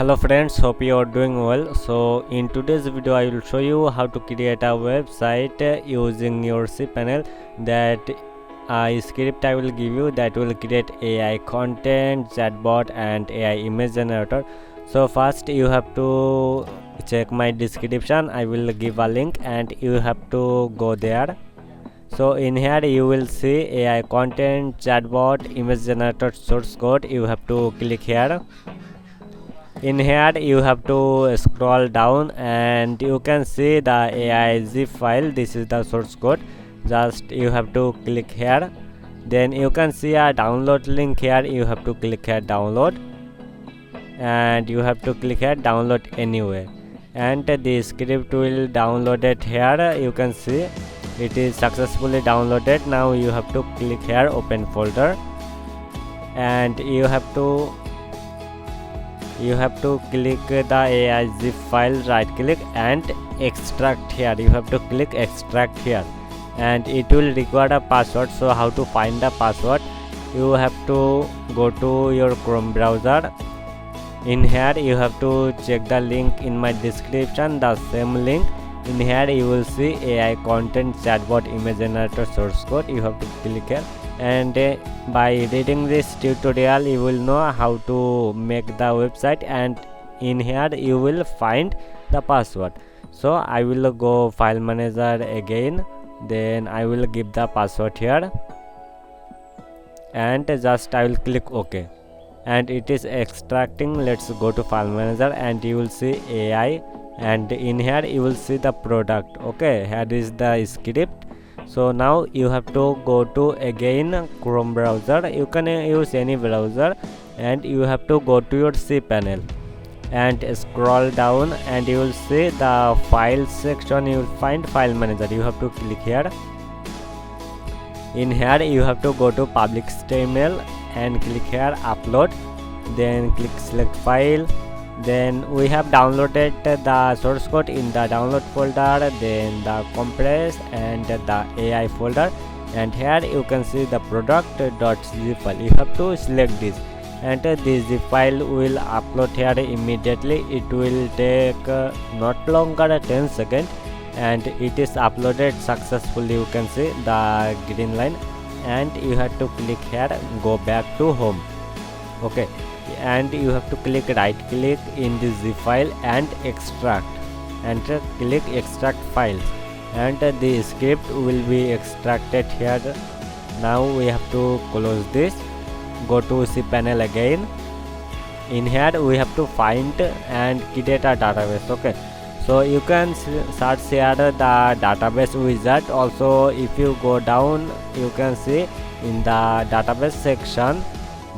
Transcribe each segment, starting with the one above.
Hello friends, hope you are doing well. So in today's video I will show you how to create a website using your cPanel. That script I will give you that will create AI content, chatbot and AI image generator. So first you have to check my description. I will give a link and you have to go there. So in here you will see AI content, chatbot, image generator, source code. You have to click here. In here you have to scroll down and you can see the AI zip file. This is the source code. Just you have to click here. Then you can see a download link here. You have to click here download, and you have to click here download anywhere, and the script will download it here. You can see it is successfully downloaded. Now you have to click here open folder, and you have to click the AI zip file, right click and extract here. You have to click extract here, and it will require a password. So how to find the password? You have to go to your Chrome browser. In here you have to check the link in my description, the same link. In here you will see AI content, chatbot, image generator, source code. You have to click here, and by reading this tutorial you will know how to make the website, and in here you will find the password. So I will go file manager again, then I will give the password here, and just I will click OK, and it is extracting. Let's go to file manager and you will see AI, and in here you will see the product. Okay, here is the script. So now you have to go to again Chrome browser. You can use any browser, and you have to go to your cPanel and scroll down, and you will see the file section. You will find file manager. You have to click here. In here you have to go to public HTML and click here upload, then click select file. Then we have downloaded the source code in the download folder, then the compress and the AI folder, and here you can see the product.zip file. You have to select this, and this zip file will upload here immediately. It will take not longer 10 seconds, and it is uploaded successfully. You can see the green line, and you have to click here go back to home. Okay, and you have to click right click in the zip file and extract, and click extract files, and the script will be extracted here. Now we have to close this, go to cPanel again. In here we have to find and create a database. Okay, so you can search here the database wizard. Also if you go down you can see in the database section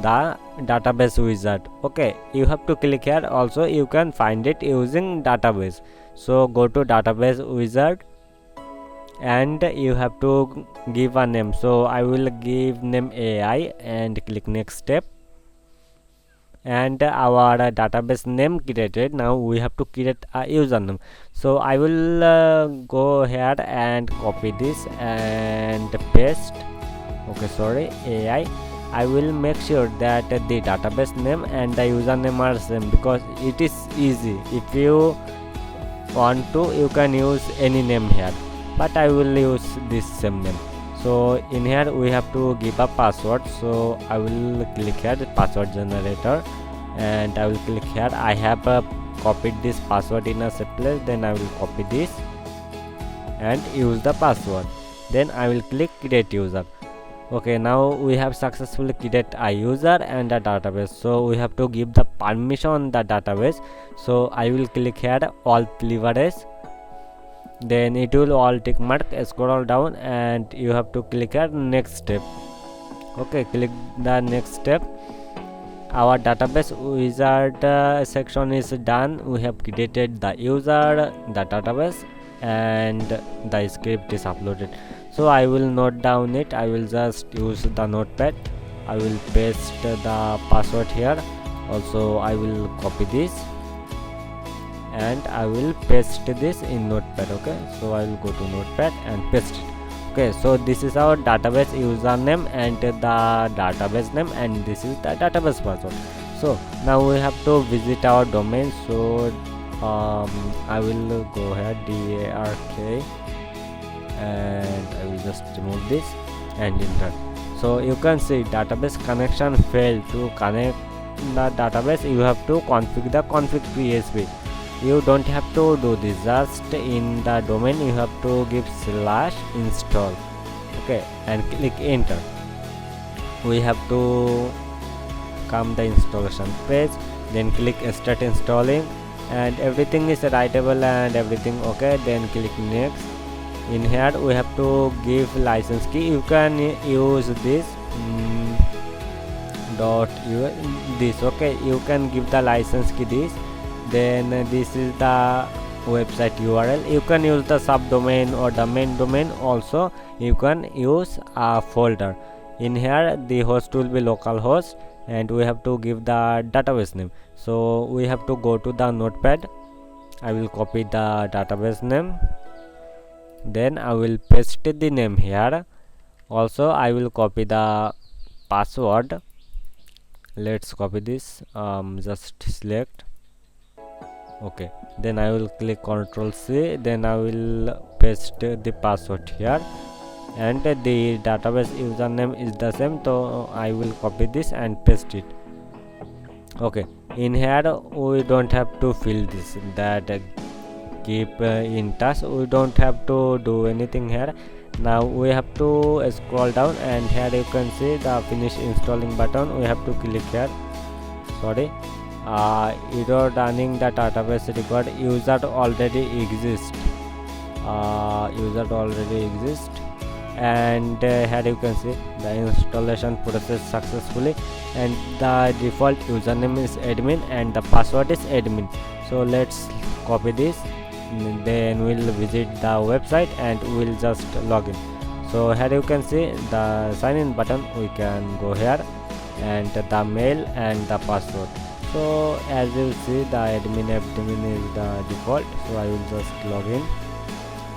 the database wizard. Okay, you have to click here. Also you can find it using database. So go to database wizard, and you have to give a name. So I will give name AI and click next step, and our database name created. Now we have to create a username. So I will go here and copy this and paste. Okay, sorry, AI. I will make sure that the database name and the username are same, because it is easy. If you want to, you can use any name here, but I will use this same name. So in here we have to give a password. So I will click here the password generator, and I will click here. I have copied this password in a separate place. Then I will copy this and use the password. Then I will click create user. Okay, now we have successfully created a user and a database. So we have to give the permission the database. So I will click here all privilege, then it will all tick mark. Scroll down and you have to click here next step. Okay, click the next step. Our database wizard section is done. We have created the user, the database, and the script is uploaded. So I will note down it. I will just use the notepad. I will paste the password here. Also I will copy this and I will paste this in notepad. Okay, so I will go to notepad and paste it. Okay, so this is our database username and the database name, and this is the database password. So now we have to visit our domain. So I will go ahead DARK and I will just remove this and enter. So you can see database connection failed. To connect the database you have to configure the config PHP. You don't have to do this, just in the domain you have to give /install, okay, and click enter. We have to come the installation page, then click start installing, and everything is writable and everything okay, then click next. In here we have to give license key. You can use this this, okay, you can give the license key this. Then this is the website URL. You can use the subdomain or the main domain. Also you can use a folder. In here the host will be localhost, and we have to give the database name. So we have to go to the notepad. I will copy the database name, then I will paste the name here. Also I will copy the password. Let's copy this, just select, okay, then I will click Ctrl C, then I will paste the password here, and the database username is the same, so I will copy this and paste it. Okay, in here we don't have to fill this, that keep in touch, we don't have to do anything here. Now we have to scroll down, and here you can see the finish installing button. We have to click here. Sorry, error running the database record, user already exists, and here you can see the installation process successfully, and the default username is admin and the password is admin. So let's copy this, then we'll visit the website and we'll just log in. So here you can see the sign in button. We can go here, and the mail and the password. So as you see, the admin is the default, so I will just log in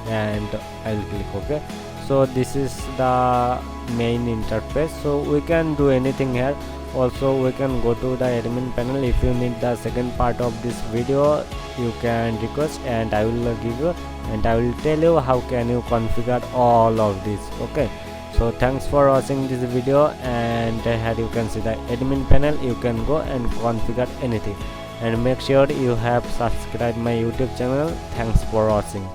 and I will click OK. So this is the main interface, so we can do anything here. Also we can go to the admin panel. If you need the second part of this video, you can request and I will give you, and I will tell you how can you configure all of this. Okay, so thanks for watching this video, and here you can see the admin panel. You can go and configure anything, and make sure you have subscribed my YouTube channel. Thanks for watching.